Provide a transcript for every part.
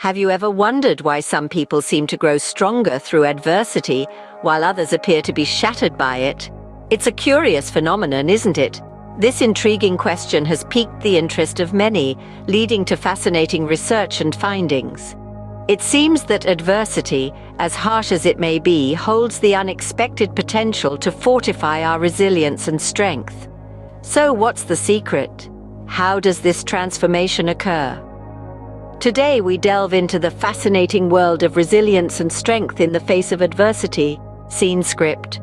Have you ever wondered why some people seem to grow stronger through adversity, while others appear to be shattered by it? It's a curious phenomenon, isn't it? This intriguing question has piqued the interest of many, leading to fascinating research and findings. It seems that adversity, as harsh as it may be, holds the unexpected potential to fortify our resilience and strength. So what's the secret? How does this transformation occur? Today we delve into the fascinating world of resilience and strength in the face of adversity. Scene script.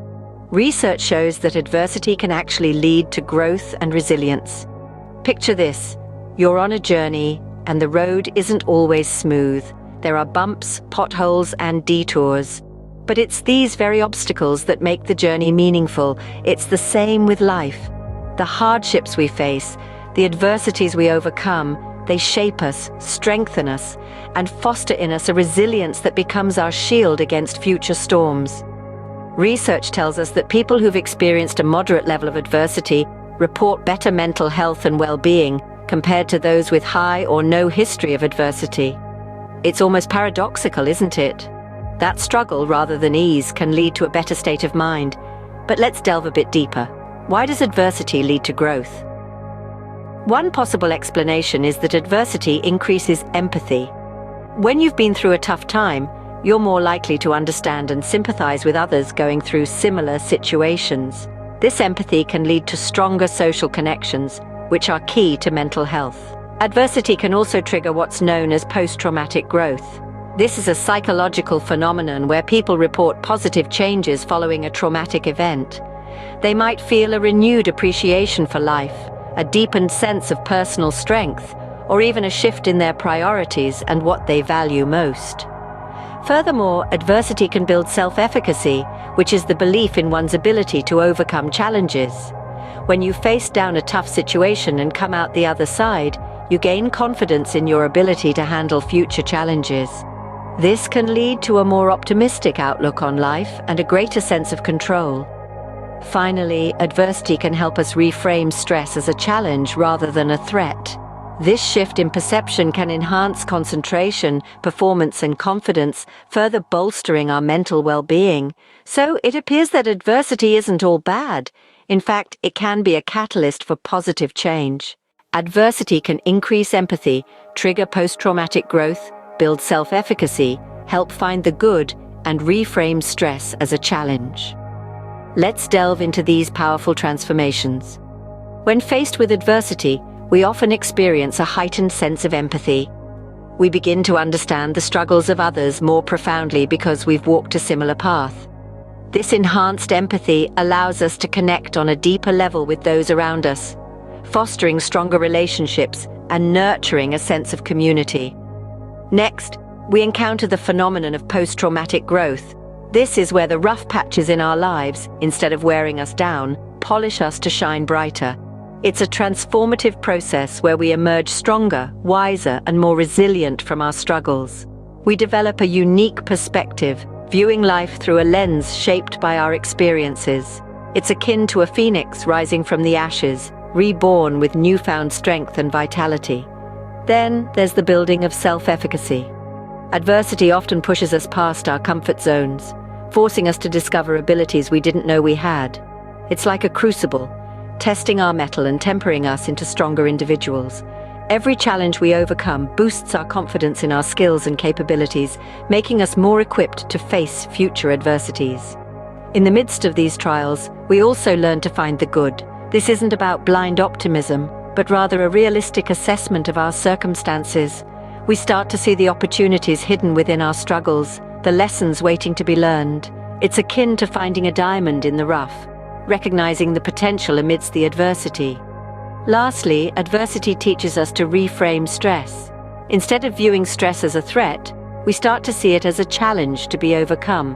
Research shows that adversity can actually lead to growth and resilience. Picture this: you're on a journey, and the road isn't always smooth. There are bumps, potholes, and detours. But it's these very obstacles that make the journey meaningful. It's the same with life. The hardships we face, the adversities we overcome, they shape us, strengthen us, and foster in us a resilience that becomes our shield against future storms. Research tells us that people who've experienced a moderate level of adversity report better mental health and well-being compared to those with high or no history of adversity. It's almost paradoxical, isn't it? That struggle rather than ease can lead to a better state of mind. But let's delve a bit deeper. Why does adversity lead to growth? One possible explanation is that adversity increases empathy. When you've been through a tough time, you're more likely to understand and sympathize with others going through similar situations. This empathy can lead to stronger social connections, which are key to mental health. Adversity can also trigger what's known as post-traumatic growth. This is a psychological phenomenon where people report positive changes following a traumatic event. They might feel a renewed appreciation for life, a deepened sense of personal strength, or even a shift in their priorities and what they value most. Furthermore, adversity can build self-efficacy, which is the belief in one's ability to overcome challenges. When you face down a tough situation and come out the other side, you gain confidence in your ability to handle future challenges. This can lead to a more optimistic outlook on life and a greater sense of control. Finally, adversity can help us reframe stress as a challenge rather than a threat. This shift in perception can enhance concentration, performance, and confidence, further bolstering our mental well-being. So it appears that adversity isn't all bad. In fact, it can be a catalyst for positive change. Adversity can increase empathy, trigger post-traumatic growth, build self-efficacy, help find the good, and reframe stress as a challenge. Let's delve into these powerful transformations. When faced with adversity, we often experience a heightened sense of empathy. We begin to understand the struggles of others more profoundly because we've walked a similar path. This enhanced empathy allows us to connect on a deeper level with those around us, fostering stronger relationships and nurturing a sense of community. Next, we encounter the phenomenon of post-traumatic growth. This is where the rough patches in our lives, instead of wearing us down, polish us to shine brighter. It's a transformative process where we emerge stronger, wiser, and more resilient from our struggles. We develop a unique perspective, viewing life through a lens shaped by our experiences. It's akin to a phoenix rising from the ashes, reborn with newfound strength and vitality. Then there's the building of self-efficacy. Adversity often pushes us past our comfort zones, forcing us to discover abilities we didn't know we had. It's like a crucible, testing our mettle and tempering us into stronger individuals. Every challenge we overcome boosts our confidence in our skills and capabilities, making us more equipped to face future adversities. In the midst of these trials, we also learn to find the good. This isn't about blind optimism, but rather a realistic assessment of our circumstances. We start to see the opportunities hidden within our struggles, the lessons waiting to be learned. It's akin to finding a diamond in the rough, recognizing the potential amidst the adversity. Lastly, adversity teaches us to reframe stress. Instead of viewing stress as a threat, we start to see it as a challenge to be overcome.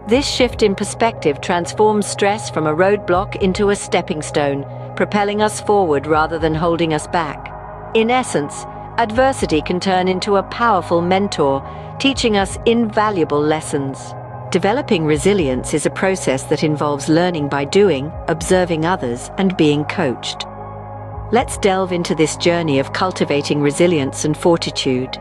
This shift in perspective transforms stress from a roadblock into a stepping stone, propelling us forward rather than holding us back. In essence, adversity can turn into a powerful mentor, teaching us invaluable lessons. Developing resilience is a process that involves learning by doing, observing others, and being coached. Let's delve into this journey of cultivating resilience and fortitude.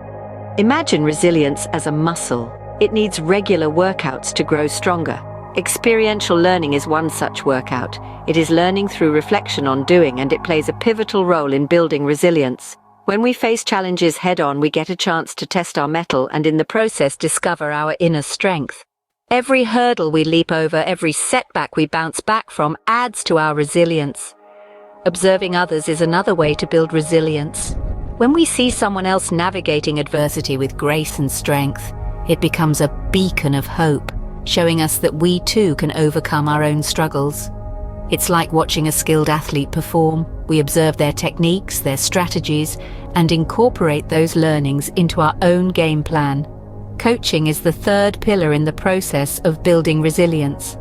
Imagine resilience as a muscle. It needs regular workouts to grow stronger. Experiential learning is one such workout. It is learning through reflection on doing, and it plays a pivotal role in building resilience. When we face challenges head-on, we get a chance to test our mettle and in the process discover our inner strength. Every hurdle we leap over, every setback we bounce back from adds to our resilience. Observing others is another way to build resilience. When we see someone else navigating adversity with grace and strength, it becomes a beacon of hope, showing us that we too can overcome our own struggles. It's like watching a skilled athlete perform. We observe their techniques, their strategies, and incorporate those learnings into our own game plan. Coaching is the third pillar in the process of building resilience.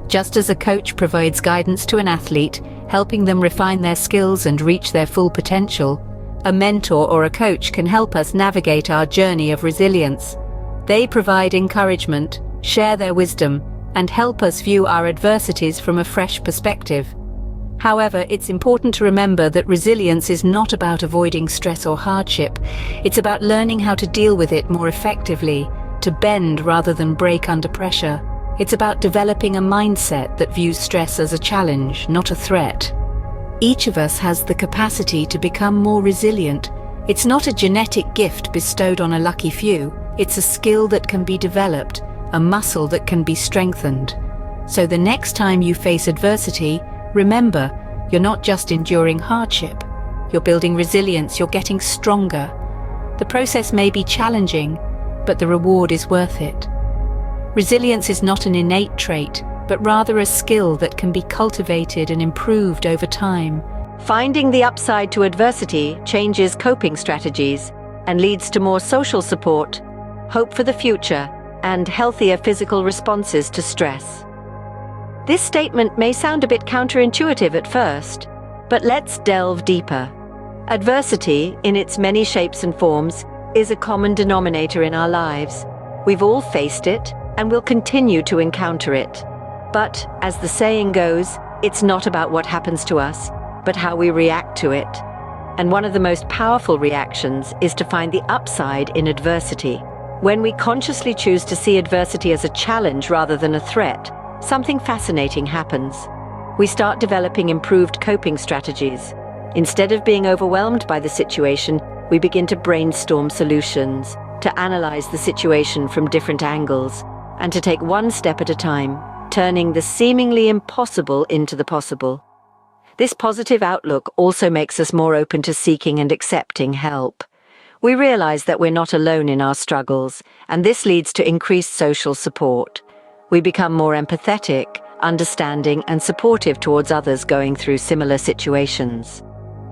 Just as a coach provides guidance to an athlete, helping them refine their skills and reach their full potential, a mentor or a coach can help us navigate our journey of resilience. They provide encouragement, share their wisdom, and help us view our adversities from a fresh perspective. However, it's important to remember that resilience is not about avoiding stress or hardship. It's about learning how to deal with it more effectively, to bend rather than break under pressure. It's about developing a mindset that views stress as a challenge, not a threat. Each of us has the capacity to become more resilient. It's not a genetic gift bestowed on a lucky few. It's a skill that can be developed, a muscle that can be strengthened. So the next time you face adversity, remember, you're not just enduring hardship. You're building resilience, you're getting stronger. The process may be challenging, but the reward is worth it. Resilience is not an innate trait, but rather a skill that can be cultivated and improved over time. Finding the upside to adversity changes coping strategies and leads to more social support, hope for the future, and healthier physical responses to stress. This statement may sound a bit counterintuitive at first, but let's delve deeper. Adversity, in its many shapes and forms, is a common denominator in our lives. We've all faced it, and will continue to encounter it. But, as the saying goes, it's not about what happens to us, but how we react to it. And one of the most powerful reactions is to find the upside in adversity. When we consciously choose to see adversity as a challenge rather than a threat, something fascinating happens. We start developing improved coping strategies. Instead of being overwhelmed by the situation, we begin to brainstorm solutions, to analyze the situation from different angles, and to take one step at a time, turning the seemingly impossible into the possible. This positive outlook also makes us more open to seeking and accepting help. We realize that we're not alone in our struggles, and this leads to increased social support. We become more empathetic, understanding, and supportive towards others going through similar situations.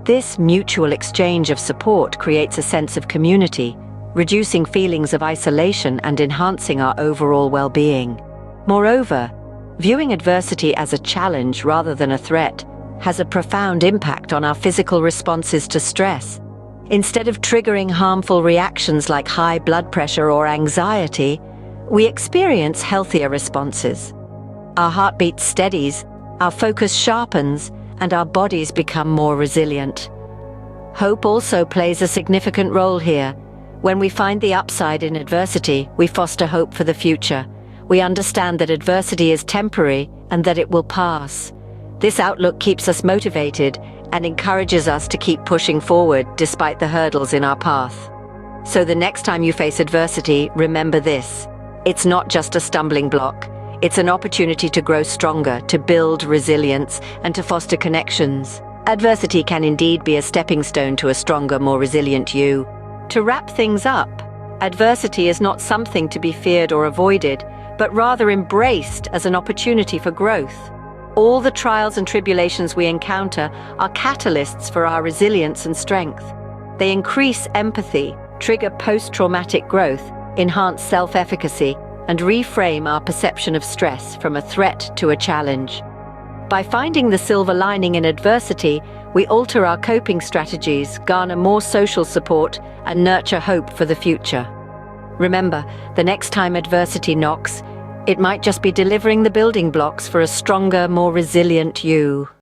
This mutual exchange of support creates a sense of community, reducing feelings of isolation and enhancing our overall well-being. Moreover, viewing adversity as a challenge rather than a threat has a profound impact on our physical responses to stress. Instead of triggering harmful reactions like high blood pressure or anxiety, we experience healthier responses. Our heartbeat steadies, our focus sharpens, and our bodies become more resilient. Hope also plays a significant role here. When we find the upside in adversity, we foster hope for the future. We understand that adversity is temporary and that it will pass. This outlook keeps us motivated and encourages us to keep pushing forward despite the hurdles in our path. So the next time you face adversity, remember this. It's not just a stumbling block. It's an opportunity to grow stronger, to build resilience, and to foster connections. Adversity can indeed be a stepping stone to a stronger, more resilient you. To wrap things up, adversity is not something to be feared or avoided, but rather embraced as an opportunity for growth. All the trials and tribulations we encounter are catalysts for our resilience and strength. They increase empathy, trigger post-traumatic growth, enhance self-efficacy, and reframe our perception of stress from a threat to a challenge. By finding the silver lining in adversity, we alter our coping strategies, garner more social support, and nurture hope for the future. Remember, the next time adversity knocks, it might just be delivering the building blocks for a stronger, more resilient you.